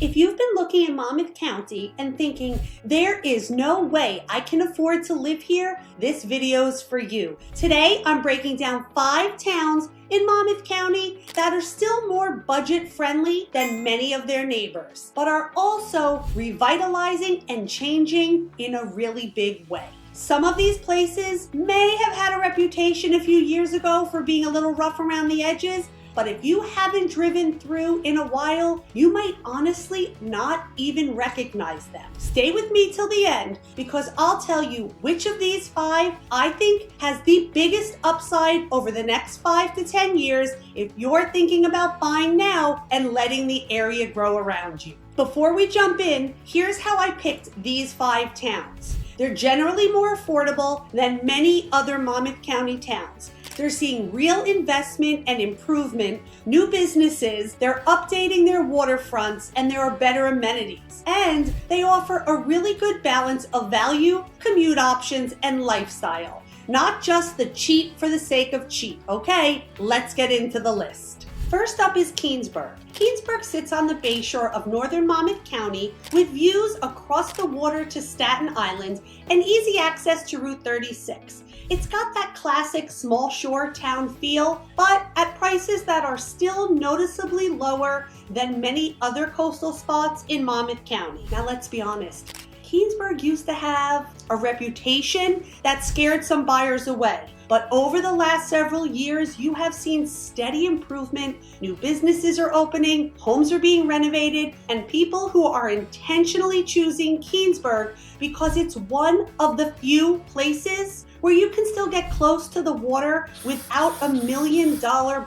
If you've been looking at Monmouth County and thinking, there is no way I can afford to live here, this video's for you. Today, I'm breaking down 5 towns in Monmouth County that are still more budget friendly than many of their neighbors, but are also revitalizing and changing in a really big way. Some of these places may have had a reputation a few years ago for being a little rough around the edges, but if you haven't driven through in a while, you might honestly not even recognize them. Stay with me till the end because I'll tell you which of these 5 I think has the biggest upside over the next 5 to 10 years if you're thinking about buying now and letting the area grow around you. Before we jump in, here's how I picked these 5 towns. They're generally more affordable than many other Monmouth County towns. They're seeing real investment and improvement, new businesses, they're updating their waterfronts, and there are better amenities. And they offer a really good balance of value, commute options, and lifestyle. Not just the cheap for the sake of cheap. Okay, let's get into the list. First up is Keansburg. Keansburg sits on the bayshore of northern Monmouth County with views across the water to Staten Island and easy access to Route 36. It's got that classic small shore town feel, but at prices that are still noticeably lower than many other coastal spots in Monmouth County. Now let's be honest, Keansburg used to have a reputation that scared some buyers away. But over the last several years, you have seen steady improvement. New businesses are opening, homes are being renovated, and people who are intentionally choosing Keansburg because it's one of the few places where you can still get close to the water without a $1 million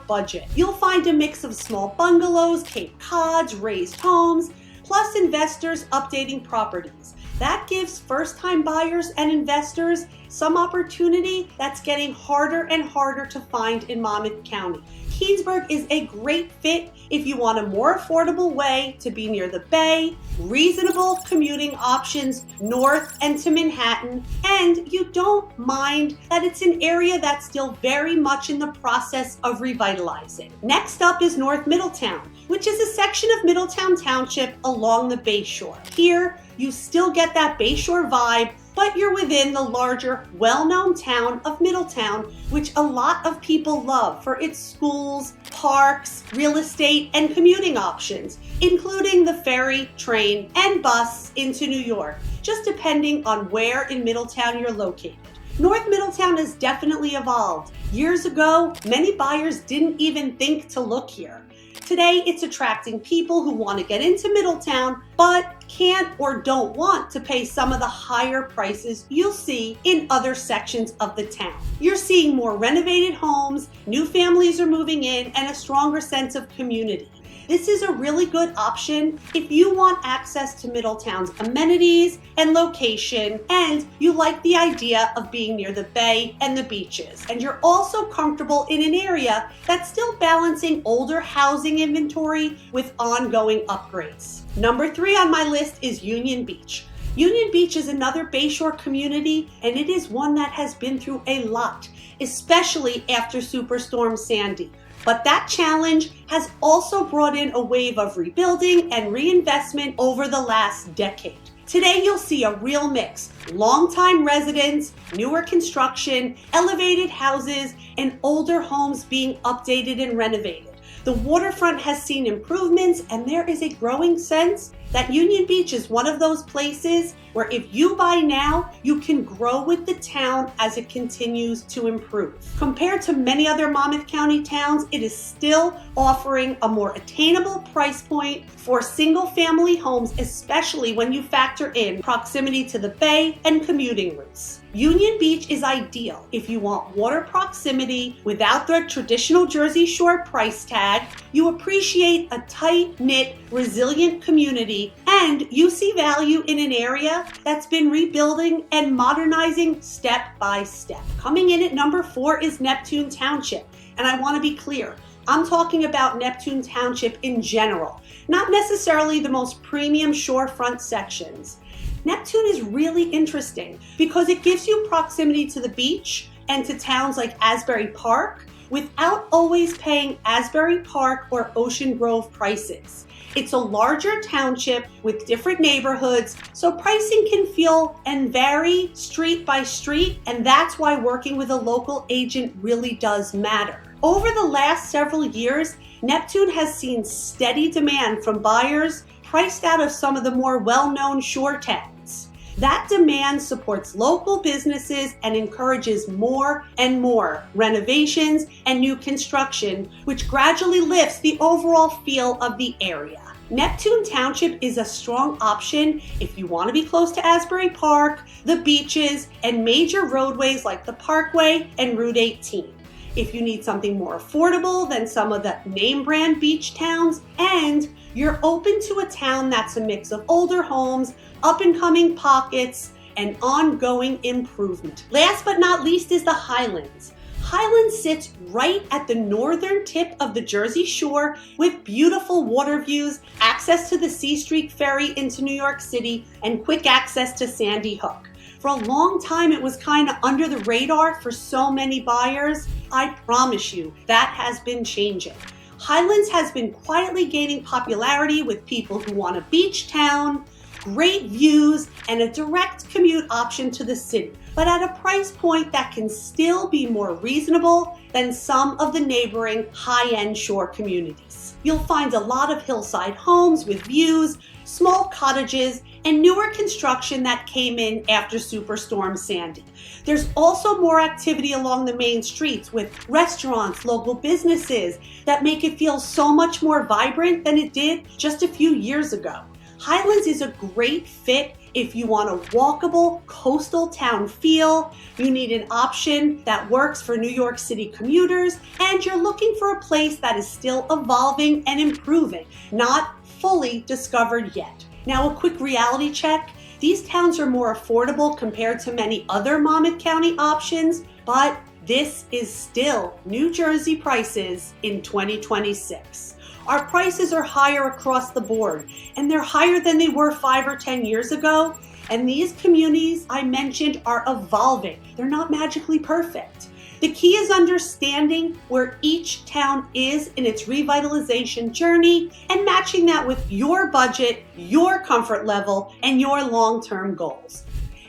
budget. You'll find a mix of small bungalows, Cape Cods, raised homes, plus investors updating properties. That gives first-time buyers and investors some opportunity that's getting harder and harder to find in Monmouth County. Keansburg is a great fit if you want a more affordable way to be near the bay, reasonable commuting options north and to Manhattan, and you don't mind that it's an area that's still very much in the process of revitalizing. Next up is North Middletown, which is a section of Middletown Township along the bayshore. Here, you still get that bayshore vibe, but you're within the larger, well-known town of Middletown, which a lot of people love for its schools, parks, real estate, and commuting options, including the ferry, train, and bus into New York, just depending on where in Middletown you're located. North Middletown has definitely evolved. Years ago, many buyers didn't even think to look here. Today, it's attracting people who want to get into Middletown, but can't or don't want to pay some of the higher prices you'll see in other sections of the town. You're seeing more renovated homes, new families are moving in, and a stronger sense of community. This is a really good option if you want access to Middletown's amenities and location, and you like the idea of being near the bay and the beaches. And you're also comfortable in an area that's still balancing older housing inventory with ongoing upgrades. Number 3 on my list is Union Beach. Union Beach is another bayshore community, and it is one that has been through a lot, especially after Superstorm Sandy. But that challenge has also brought in a wave of rebuilding and reinvestment over the last decade. Today, you'll see a real mix: longtime residents, newer construction, elevated houses, and older homes being updated and renovated. The waterfront has seen improvements, and there is a growing sense that Union Beach is one of those places where if you buy now, you can grow with the town as it continues to improve. Compared to many other Monmouth County towns, it is still offering a more attainable price point for single-family homes, especially when you factor in proximity to the bay and commuting routes. Union Beach is ideal if you want water proximity without the traditional Jersey Shore price tag, you appreciate a tight-knit, resilient community, and you see value in an area that's been rebuilding and modernizing step by step. Coming in at number 4 is Neptune Township, and I want to be clear, I'm talking about Neptune Township in general, not necessarily the most premium shorefront sections. Neptune is really interesting because it gives you proximity to the beach and to towns like Asbury Park without always paying Asbury Park or Ocean Grove prices. It's a larger township with different neighborhoods, so pricing can feel and vary street by street, and that's why working with a local agent really does matter. Over the last several years, Neptune has seen steady demand from buyers priced out of some of the more well-known shore towns. That demand supports local businesses and encourages more and more renovations and new construction, which gradually lifts the overall feel of the area. Neptune Township is a strong option if you want to be close to Asbury Park, the beaches, and major roadways like the Parkway and Route 18. If you need something more affordable than some of the name brand beach towns, and you're open to a town that's a mix of older homes, up and coming pockets, and ongoing improvement. Last but not least is the Highlands. Highlands sits right at the northern tip of the Jersey Shore with beautiful water views, access to the C Street ferry into New York City, and quick access to Sandy Hook. For a long time, it was kind of under the radar for so many buyers. I promise you, that has been changing. Highlands has been quietly gaining popularity with people who want a beach town, great views, and a direct commute option to the city, but at a price point that can still be more reasonable than some of the neighboring high-end shore communities. You'll find a lot of hillside homes with views, small cottages, and newer construction that came in after Superstorm Sandy. There's also more activity along the main streets with restaurants, local businesses that make it feel so much more vibrant than it did just a few years ago. Highlands is a great fit if you want a walkable coastal town feel, you need an option that works for New York City commuters, and you're looking for a place that is still evolving and improving, not fully discovered yet. Now, a quick reality check. These towns are more affordable compared to many other Monmouth County options, but this is still New Jersey prices in 2026. Our prices are higher across the board, and they're higher than they were 5 or 10 years ago. And these communities I mentioned are evolving. They're not magically perfect. The key is understanding where each town is in its revitalization journey and matching that with your budget, your comfort level, and your long-term goals.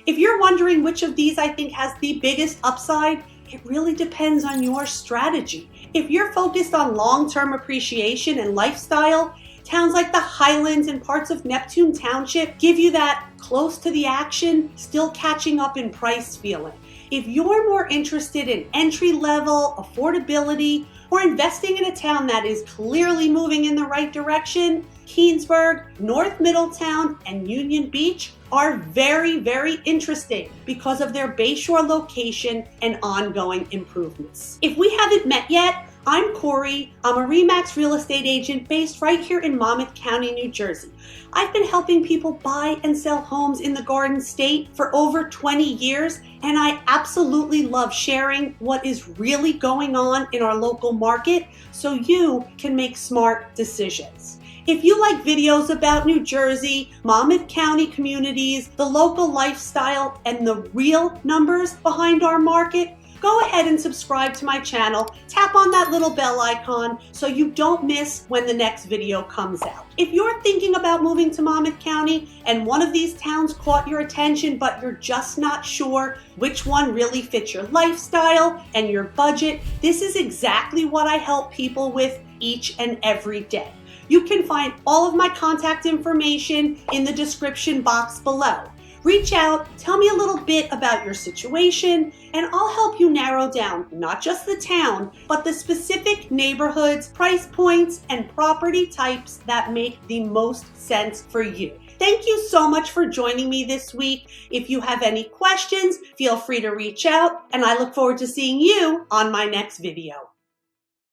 If you're wondering which of these I think has the biggest upside, it really depends on your strategy. If you're focused on long-term appreciation and lifestyle, towns like the Highlands and parts of Neptune Township give you that close to the action, still catching up in price feeling. If you're more interested in entry-level, affordability, or investing in a town that is clearly moving in the right direction, Keansburg, North Middletown, and Union Beach are very, very interesting because of their bayshore location and ongoing improvements. If we haven't met yet, I'm Cori. I'm a ReMax real estate agent based right here in Monmouth County, New Jersey. I've been helping people buy and sell homes in the Garden State for over 20 years, and I absolutely love sharing what is really going on in our local market so you can make smart decisions. If you like videos about New Jersey, Monmouth County communities, the local lifestyle, and the real numbers behind our market, go ahead and subscribe to my channel. Tap on that little bell icon so you don't miss when the next video comes out. If you're thinking about moving to Monmouth County and one of these towns caught your attention, but you're just not sure which one really fits your lifestyle and your budget, this is exactly what I help people with each and every day. You can find all of my contact information in the description box below. Reach out, tell me a little bit about your situation, and I'll help you narrow down not just the town, but the specific neighborhoods, price points, and property types that make the most sense for you. Thank you so much for joining me this week. If you have any questions, feel free to reach out, and I look forward to seeing you on my next video.